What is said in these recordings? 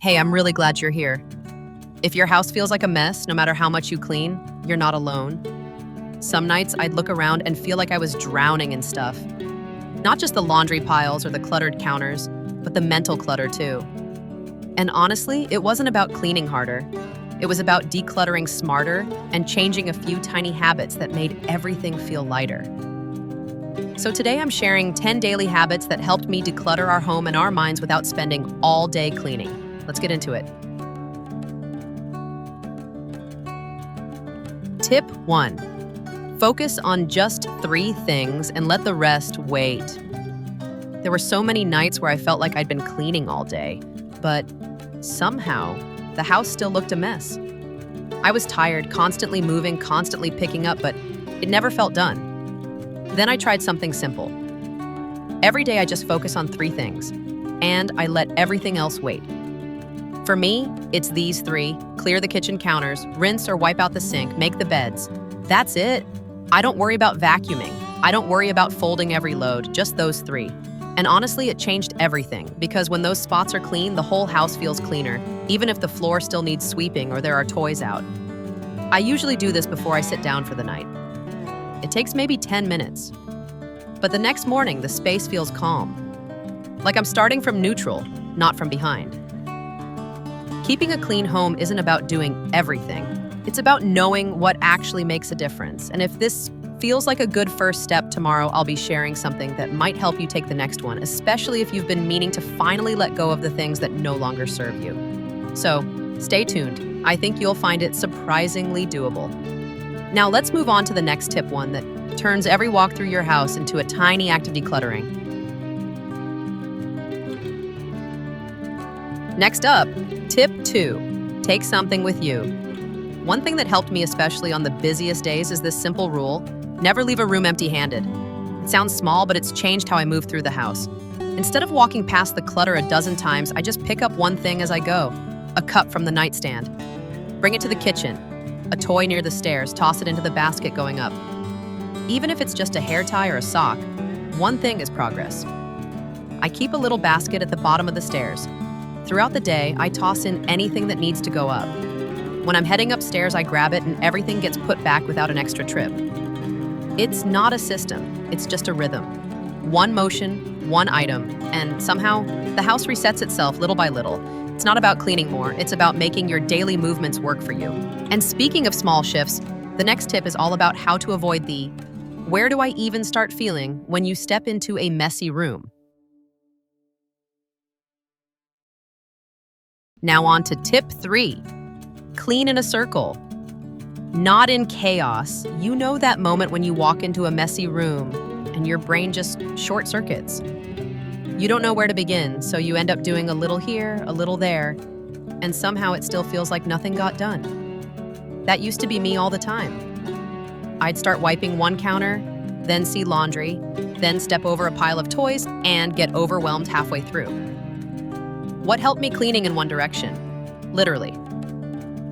Hey, I'm really glad you're here. If your house feels like a mess, no matter how much you clean, you're not alone. Some nights I'd look around and feel like I was drowning in stuff. Not just the laundry piles or the cluttered counters, but the mental clutter too. And honestly, it wasn't about cleaning harder. It was about decluttering smarter and changing a few tiny habits that made everything feel lighter. So today I'm sharing 10 daily habits that helped me declutter our home and our minds without spending all day cleaning. Let's get into it. Tip 1. Focus on just 3 things and let the rest wait. There were so many nights where I felt like I'd been cleaning all day, but somehow the house still looked a mess. I was tired, constantly moving, constantly picking up, but it never felt done. Then I tried something simple. Every day I just focus on 3 things, and I let everything else wait. For me, it's these 3: clear the kitchen counters, rinse or wipe out the sink, make the beds. That's it. I don't worry about vacuuming. I don't worry about folding every load, just those 3. And honestly, it changed everything, because when those spots are clean, the whole house feels cleaner, even if the floor still needs sweeping or there are toys out. I usually do this before I sit down for the night. It takes maybe 10 minutes. But the next morning, the space feels calm. Like I'm starting from neutral, not from behind. Keeping a clean home isn't about doing everything. It's about knowing what actually makes a difference. And if this feels like a good first step, tomorrow I'll be sharing something that might help you take the next one, especially if you've been meaning to finally let go of the things that no longer serve you. So, stay tuned. I think you'll find it surprisingly doable. Now let's move on to the next tip 1 that turns every walk through your house into a tiny act of decluttering. Next up, tip 2, take something with you. One thing that helped me especially on the busiest days is this simple rule: never leave a room empty-handed. It sounds small, but it's changed how I move through the house. Instead of walking past the clutter a dozen times, I just pick up one thing as I go. A cup from the nightstand. Bring it to the kitchen. A toy near the stairs, toss it into the basket going up. Even if it's just a hair tie or a sock, one thing is progress. I keep a little basket at the bottom of the stairs. Throughout the day, I toss in anything that needs to go up. When I'm heading upstairs, I grab it and everything gets put back without an extra trip. It's not a system, it's just a rhythm. One motion, one item, and somehow the house resets itself little by little. It's not about cleaning more, it's about making your daily movements work for you. And speaking of small shifts, the next tip is all about how to avoid the "where do I even start feeling" when you step into a messy room. Now on to tip 3. Clean in a circle. Not in chaos. You know that moment when you walk into a messy room and your brain just short circuits. You don't know where to begin, so you end up doing a little here, a little there, and somehow it still feels like nothing got done. That used to be me all the time. I'd start wiping one counter, then see laundry, then step over a pile of toys and get overwhelmed halfway through. What helped me cleaning in one direction? Literally.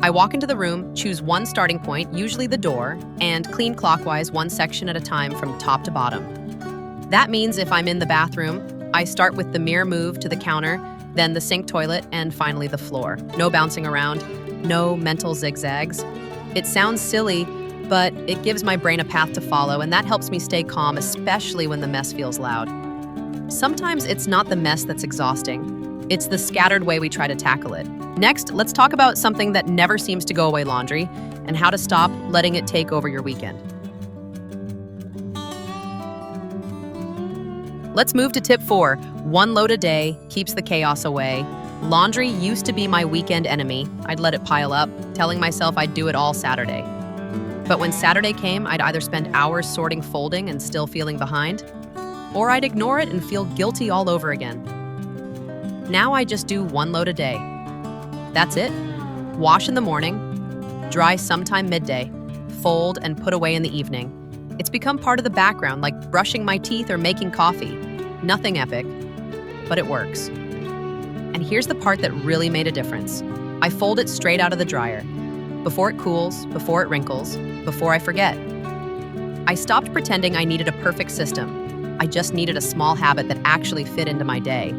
I walk into the room, choose one starting point, usually the door, and clean clockwise one section at a time from top to bottom. That means if I'm in the bathroom, I start with the mirror move to the counter, then the sink toilet, and finally the floor. No bouncing around, no mental zigzags. It sounds silly, but it gives my brain a path to follow, and that helps me stay calm, especially when the mess feels loud. Sometimes it's not the mess that's exhausting. It's the scattered way we try to tackle it. Next, let's talk about something that never seems to go away: laundry, and how to stop letting it take over your weekend. Let's move to tip 4. One load a day keeps the chaos away. Laundry used to be my weekend enemy. I'd let it pile up, telling myself I'd do it all Saturday. But when Saturday came, I'd either spend hours sorting, folding, and still feeling behind, or I'd ignore it and feel guilty all over again. Now I just do one load a day. That's it. Wash in the morning, dry sometime midday, fold and put away in the evening. It's become part of the background, like brushing my teeth or making coffee. Nothing epic, but it works. And here's the part that really made a difference. I fold it straight out of the dryer. Before it cools, before it wrinkles, before I forget. I stopped pretending I needed a perfect system. I just needed a small habit that actually fit into my day.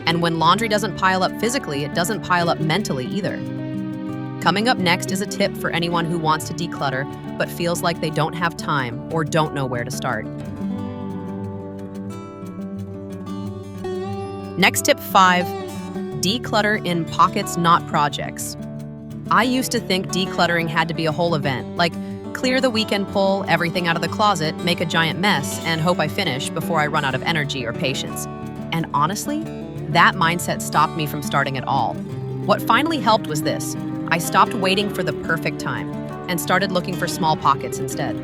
And when laundry doesn't pile up physically, it doesn't pile up mentally either. Coming up next is a tip for anyone who wants to declutter but feels like they don't have time or don't know where to start. Next tip 5, declutter in pockets, not projects. I used to think decluttering had to be a whole event, like clear the weekend, pull everything out of the closet, make a giant mess, and hope I finish before I run out of energy or patience. And honestly, that mindset stopped me from starting at all. What finally helped was this. I stopped waiting for the perfect time and started looking for small pockets instead.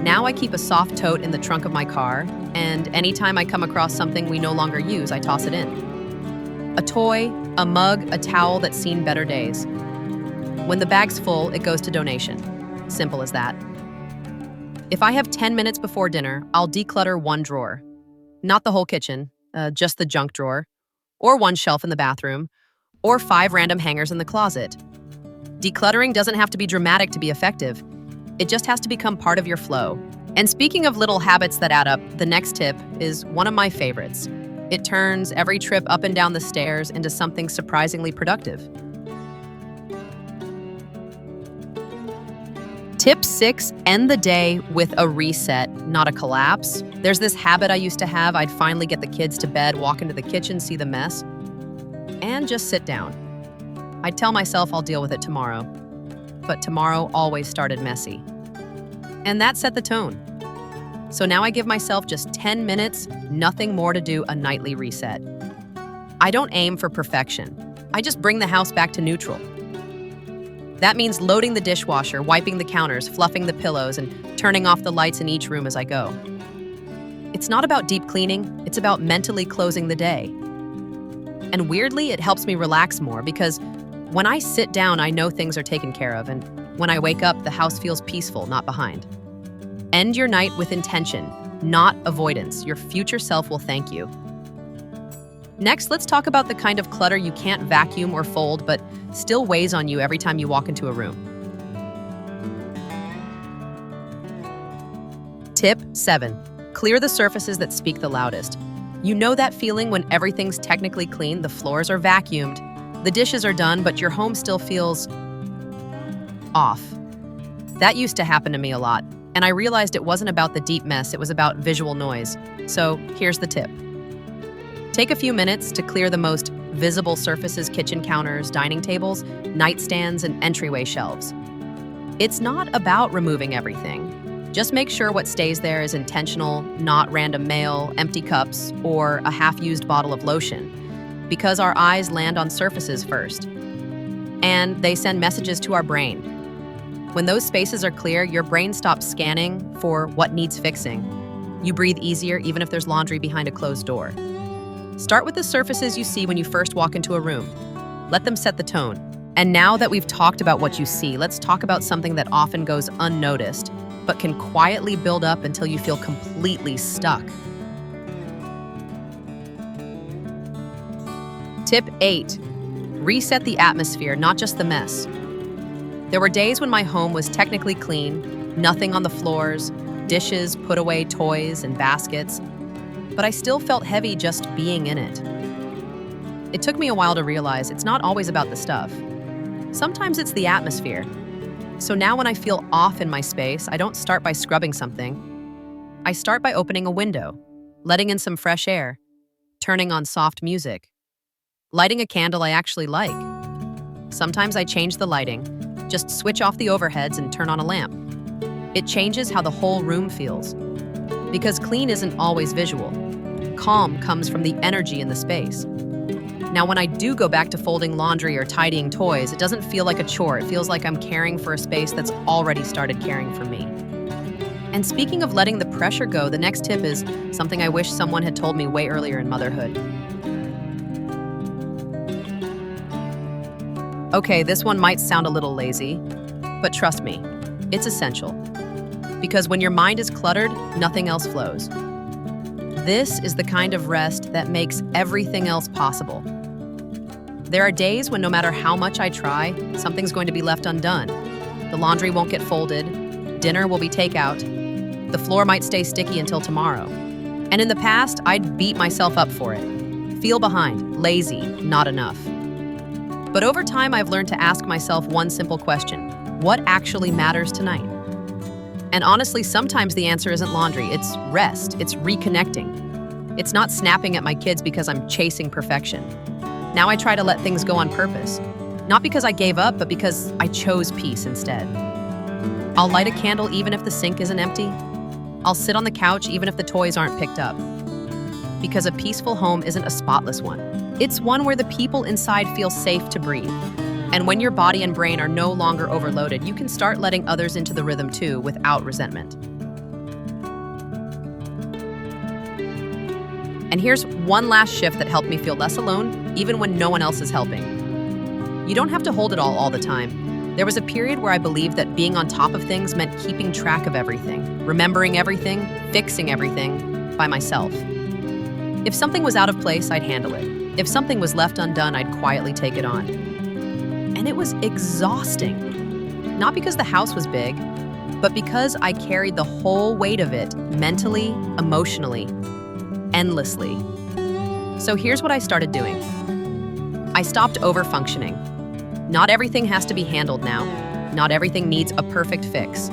Now I keep a soft tote in the trunk of my car, and anytime I come across something we no longer use, I toss it in. A toy, a mug, a towel that's seen better days. When the bag's full, it goes to donation. Simple as that. If I have 10 minutes before dinner, I'll declutter one drawer. Not the whole kitchen, just the junk drawer, or one shelf in the bathroom, or 5 random hangers in the closet. Decluttering doesn't have to be dramatic to be effective. It just has to become part of your flow. And speaking of little habits that add up, the next tip is one of my favorites. It turns every trip up and down the stairs into something surprisingly productive. Tip 6, end the day with a reset, not a collapse. There's this habit I used to have. I'd finally get the kids to bed, walk into the kitchen, see the mess, and just sit down. I'd tell myself I'll deal with it tomorrow. But tomorrow always started messy. And that set the tone. So now I give myself just 10 minutes, nothing more to do a nightly reset. I don't aim for perfection. I just bring the house back to neutral. That means loading the dishwasher, wiping the counters, fluffing the pillows, and turning off the lights in each room as I go. It's not about deep cleaning, it's about mentally closing the day. And weirdly, it helps me relax more because when I sit down, I know things are taken care of, and when I wake up, the house feels peaceful, not behind. End your night with intention, not avoidance. Your future self will thank you. Next, let's talk about the kind of clutter you can't vacuum or fold, but still weighs on you every time you walk into a room. Tip 7. Clear the surfaces that speak the loudest. You know that feeling when everything's technically clean, the floors are vacuumed, the dishes are done, but your home still feels off. That used to happen to me a lot, and I realized it wasn't about the deep mess, it was about visual noise. So here's the tip. Take a few minutes to clear the most visible surfaces, kitchen counters, dining tables, nightstands, and entryway shelves. It's not about removing everything. Just make sure what stays there is intentional, not random mail, empty cups, or a half-used bottle of lotion, because our eyes land on surfaces first. And they send messages to our brain. When those spaces are clear, your brain stops scanning for what needs fixing. You breathe easier even if there's laundry behind a closed door. Start with the surfaces you see when you first walk into a room. Let them set the tone. And now that we've talked about what you see, let's talk about something that often goes unnoticed, but can quietly build up until you feel completely stuck. Tip 8. Reset the atmosphere, not just the mess. There were days when my home was technically clean, nothing on the floors, dishes, put away toys, and baskets, but I still felt heavy just being in it. It took me a while to realize it's not always about the stuff. Sometimes it's the atmosphere. So now when I feel off in my space, I don't start by scrubbing something. I start by opening a window, letting in some fresh air, turning on soft music, lighting a candle I actually like. Sometimes I change the lighting, just switch off the overheads and turn on a lamp. It changes how the whole room feels. Because clean isn't always visual. Calm comes from the energy in the space. Now, when I do go back to folding laundry or tidying toys, it doesn't feel like a chore. It feels like I'm caring for a space that's already started caring for me. And speaking of letting the pressure go, the next tip is something I wish someone had told me way earlier in motherhood. Okay, this one might sound a little lazy, but trust me, it's essential. Because when your mind is cluttered, nothing else flows. This is the kind of rest that makes everything else possible. There are days when no matter how much I try, something's going to be left undone. The laundry won't get folded, dinner will be takeout, the floor might stay sticky until tomorrow. And in the past, I'd beat myself up for it. feel behind, lazy, not enough. But over time, I've learned to ask myself one simple question: what actually matters tonight? And honestly, sometimes the answer isn't laundry, it's rest, it's reconnecting. It's not snapping at my kids because I'm chasing perfection. Now I try to let things go on purpose. Not because I gave up, but because I chose peace instead. I'll light a candle even if the sink isn't empty. I'll sit on the couch even if the toys aren't picked up. Because a peaceful home isn't a spotless one. It's one where the people inside feel safe to breathe. And when your body and brain are no longer overloaded, you can start letting others into the rhythm too without resentment. And here's one last shift that helped me feel less alone, even when no one else is helping. You don't have to hold it all the time. There was a period where I believed that being on top of things meant keeping track of everything, remembering everything, fixing everything by myself. If something was out of place, I'd handle it. If something was left undone, I'd quietly take it on. And it was exhausting. Not because the house was big, but because I carried the whole weight of it mentally, emotionally, endlessly. So here's what I started doing. I stopped over-functioning. Not everything has to be handled now. Not everything needs a perfect fix.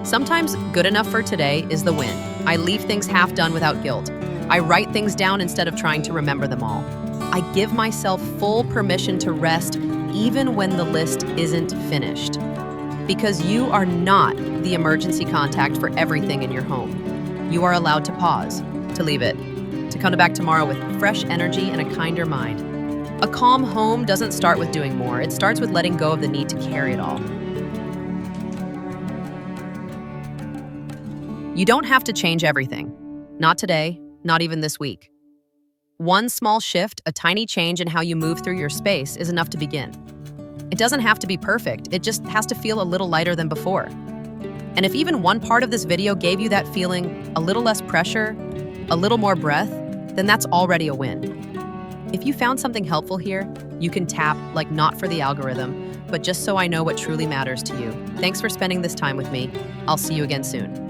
Sometimes good enough for today is the win. I leave things half done without guilt. I write things down instead of trying to remember them all. I give myself full permission to rest even when the list isn't finished. Because you are not the emergency contact for everything in your home. You are allowed to pause, to leave it, to come back tomorrow with fresh energy and a kinder mind. A calm home doesn't start with doing more. It starts with letting go of the need to carry it all. You don't have to change everything. Not today, not even this week. One small shift, a tiny change in how you move through your space is enough to begin. It doesn't have to be perfect, it just has to feel a little lighter than before. And if even one part of this video gave you that feeling, a little less pressure, a little more breath, then that's already a win. If you found something helpful here, you can tap, like not for the algorithm, but just so I know what truly matters to you. Thanks for spending this time with me. I'll see you again soon.